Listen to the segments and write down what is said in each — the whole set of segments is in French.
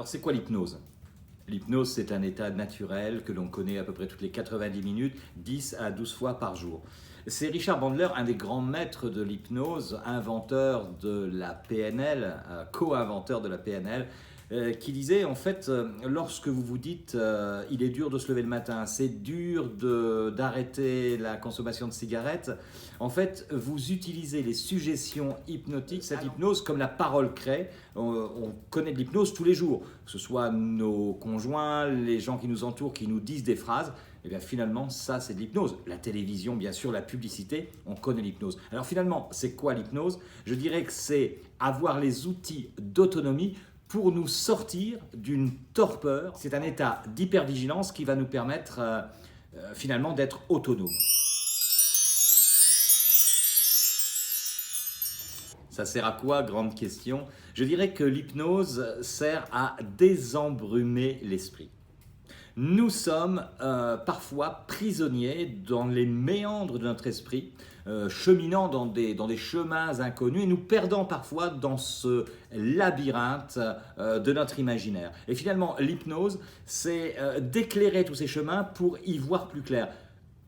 Alors c'est quoi l'hypnose? L'hypnose, c'est un état naturel que l'on connaît à peu près toutes les 90 minutes, 10 à 12 fois par jour. C'est Richard Bandler, un des grands maîtres de l'hypnose, inventeur de la PNL, co-inventeur de la PNL, qui disait en fait, lorsque vous vous dites il est dur de se lever le matin, c'est dur d'arrêter la consommation de cigarettes, en fait vous utilisez les suggestions hypnotiques, cette hypnose comme la parole crée. On connaît de l'hypnose tous les jours, que ce soit nos conjoints, les gens qui nous entourent, qui nous disent des phrases. Et bien finalement, ça c'est de l'hypnose. La télévision, bien sûr, la publicité, on connaît l'hypnose. Alors finalement, c'est quoi l'hypnose? Je dirais que c'est avoir les outils d'autonomie pour nous sortir d'une torpeur. C'est un état d'hypervigilance qui va nous permettre finalement d'être autonome. Ça sert à quoi? Grande question. Je dirais que l'hypnose sert à désembrumer l'esprit. Nous sommes parfois prisonniers dans les méandres de notre esprit, cheminant dans des chemins inconnus et nous perdant parfois dans ce labyrinthe de notre imaginaire. Et finalement, l'hypnose, c'est d'éclairer tous ces chemins pour y voir plus clair.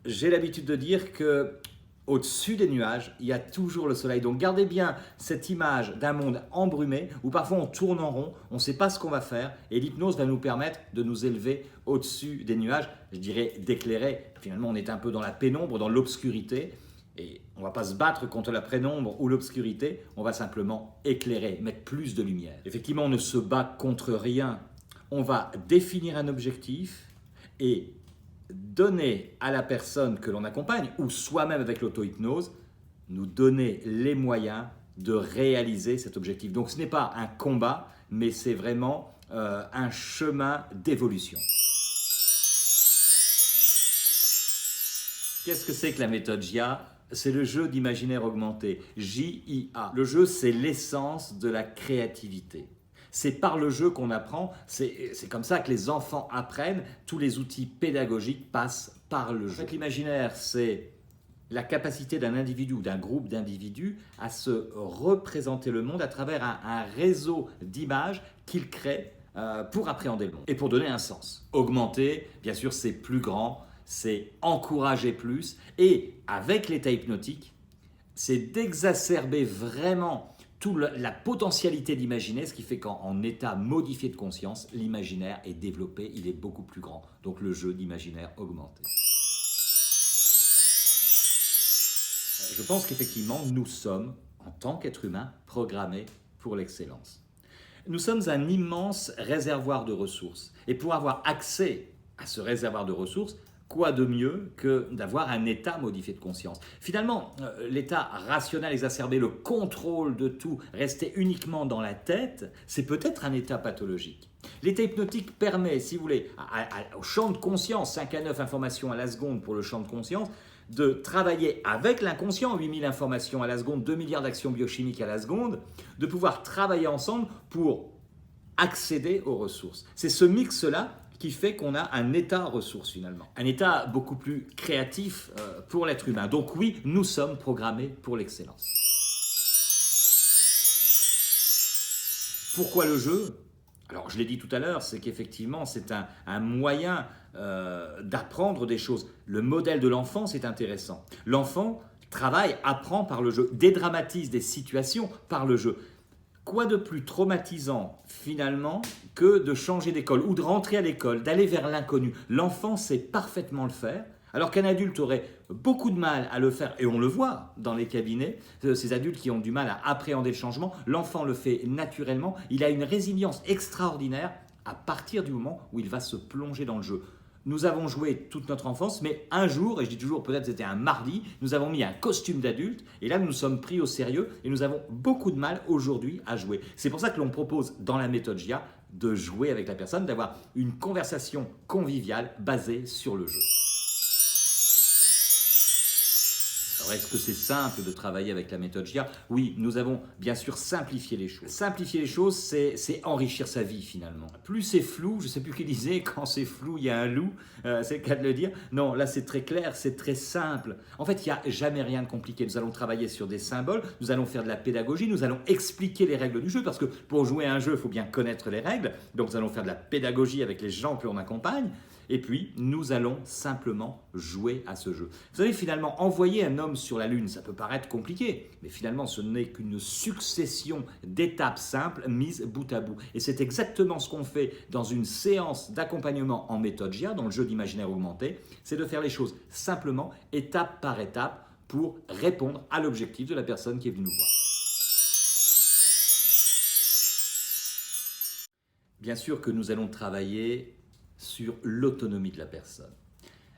J'ai l'habitude de dire que au-dessus des nuages, il y a toujours le soleil. Donc gardez bien cette image d'un monde embrumé où parfois on tourne en rond, on ne sait pas ce qu'on va faire et l'hypnose va nous permettre de nous élever au-dessus des nuages, je dirais d'éclairer. Finalement, on est un peu dans la pénombre, dans l'obscurité et on ne va pas se battre contre la pénombre ou l'obscurité, on va simplement éclairer, mettre plus de lumière. Effectivement, on ne se bat contre rien, on va définir un objectif et donner à la personne que l'on accompagne, ou soi-même avec l'auto-hypnose, nous donner les moyens de réaliser cet objectif. Donc ce n'est pas un combat, mais c'est vraiment un chemin d'évolution. Qu'est-ce que c'est que la méthode JIA? C'est le jeu d'imaginaire augmenté, J-I-A. Le jeu, c'est l'essence de la créativité. C'est par le jeu qu'on apprend, c'est comme ça que les enfants apprennent, tous les outils pédagogiques passent par le jeu. En fait, l'imaginaire, c'est la capacité d'un individu ou d'un groupe d'individus à se représenter le monde à travers un réseau d'images qu'il crée pour appréhender le monde et pour donner un sens. Augmenter, bien sûr, c'est plus grand, c'est encourager plus et avec l'état hypnotique, c'est d'exacerber vraiment toute la potentialité d'imaginer, ce qui fait qu'en état modifié de conscience, l'imaginaire est développé, il est beaucoup plus grand. Donc le jeu d'imaginaire augmenté. Je pense qu'effectivement, nous sommes, en tant qu'êtres humains, programmés pour l'excellence. Nous sommes un immense réservoir de ressources. Et pour avoir accès à ce réservoir de ressources, quoi de mieux que d'avoir un état modifié de conscience? Finalement, l'état rationnel exacerbé, le contrôle de tout, rester uniquement dans la tête, c'est peut-être un état pathologique. L'état hypnotique permet, si vous voulez, au champ de conscience, 5 à 9 informations à la seconde pour le champ de conscience, de travailler avec l'inconscient, 8000 informations à la seconde, 2 milliards d'actions biochimiques à la seconde, de pouvoir travailler ensemble pour accéder aux ressources. C'est ce mix-là qui fait qu'on a un état ressource finalement. Un état beaucoup plus créatif pour l'être humain. Donc oui, nous sommes programmés pour l'excellence. Pourquoi le jeu? Alors je l'ai dit tout à l'heure, c'est qu'effectivement c'est un moyen d'apprendre des choses. Le modèle de l'enfant, c'est intéressant. L'enfant travaille, apprend par le jeu, dédramatise des situations par le jeu. Quoi de plus traumatisant finalement que de changer d'école ou de rentrer à l'école, d'aller vers l'inconnu? L'enfant sait parfaitement le faire, alors qu'un adulte aurait beaucoup de mal à le faire, et on le voit dans les cabinets, ces adultes qui ont du mal à appréhender le changement, l'enfant le fait naturellement, il a une résilience extraordinaire à partir du moment où il va se plonger dans le jeu. Nous avons joué toute notre enfance, mais un jour, et je dis toujours peut-être c'était un mardi, nous avons mis un costume d'adulte et là nous nous sommes pris au sérieux et nous avons beaucoup de mal aujourd'hui à jouer. C'est pour ça que l'on propose dans la méthode JIA de jouer avec la personne, d'avoir une conversation conviviale basée sur le jeu. Alors, est-ce que c'est simple de travailler avec la méthode JIA? Oui, nous avons bien sûr simplifié les choses. Simplifier les choses, c'est enrichir sa vie finalement. Plus c'est flou, je ne sais plus qui disait, quand c'est flou, il y a un loup, c'est le cas de le dire. Non, là c'est très clair, c'est très simple. En fait, il n'y a jamais rien de compliqué. Nous allons travailler sur des symboles, nous allons faire de la pédagogie, nous allons expliquer les règles du jeu, parce que pour jouer à un jeu, il faut bien connaître les règles. Donc nous allons faire de la pédagogie avec les gens que l'on accompagne. Et puis, nous allons simplement jouer à ce jeu. Vous savez, finalement, envoyer un homme sur la Lune, ça peut paraître compliqué, mais finalement, ce n'est qu'une succession d'étapes simples mises bout à bout. Et c'est exactement ce qu'on fait dans une séance d'accompagnement en méthode JIA, dans le jeu d'imaginaire augmenté, c'est de faire les choses simplement, étape par étape, pour répondre à l'objectif de la personne qui est venue nous voir. Bien sûr que nous allons travailler sur l'autonomie de la personne.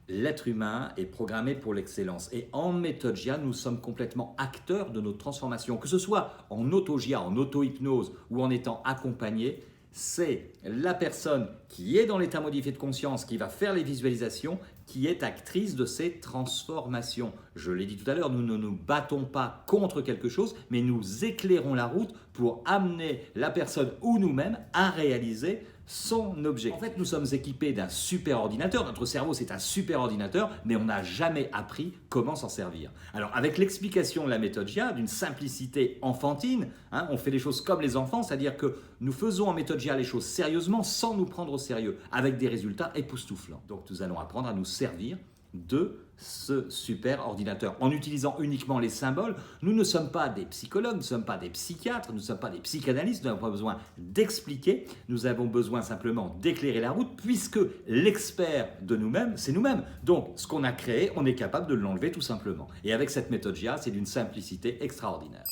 L'être humain est programmé pour l'excellence et en méthode JIA, nous sommes complètement acteurs de notre transformation, que ce soit en auto-JIA, en auto-hypnose ou en étant accompagné. C'est la personne qui est dans l'état modifié de conscience, qui va faire les visualisations, qui est actrice de ces transformations. Je l'ai dit tout à l'heure, nous ne nous battons pas contre quelque chose, mais nous éclairons la route pour amener la personne ou nous-mêmes à réaliser son objectif. En fait, nous sommes équipés d'un super ordinateur. Notre cerveau, c'est un super ordinateur, mais on n'a jamais appris comment s'en servir. Alors, avec l'explication de la méthode JIA, d'une simplicité enfantine, on fait les choses comme les enfants, c'est-à-dire que nous faisons en méthode JIA les choses sérieusement sans nous prendre au sérieux, avec des résultats époustouflants. Donc, nous allons apprendre à nous servir de ce super ordinateur. En utilisant uniquement les symboles, nous ne sommes pas des psychologues, nous ne sommes pas des psychiatres, nous ne sommes pas des psychanalystes, nous n'avons pas besoin d'expliquer, nous avons besoin simplement d'éclairer la route puisque l'expert de nous-mêmes, c'est nous-mêmes. Donc, ce qu'on a créé, on est capable de l'enlever tout simplement. Et avec cette méthode JIA, c'est d'une simplicité extraordinaire.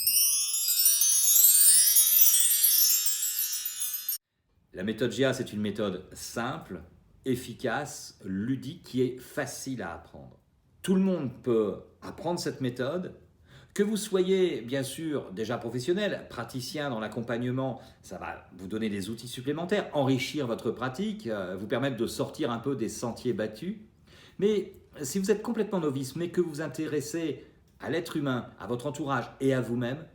La méthode JIA, c'est une méthode simple, efficace, ludique, qui est facile à apprendre. Tout le monde peut apprendre cette méthode. Que vous soyez bien sûr déjà professionnel, praticien dans l'accompagnement, ça va vous donner des outils supplémentaires, enrichir votre pratique, vous permettre de sortir un peu des sentiers battus. Mais si vous êtes complètement novice, mais que vous vous intéressez à l'être humain, à votre entourage et à vous-même,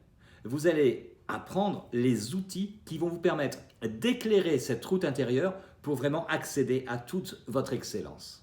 vous allez apprendre les outils qui vont vous permettre d'éclairer cette route intérieure pour vraiment accéder à toute votre excellence.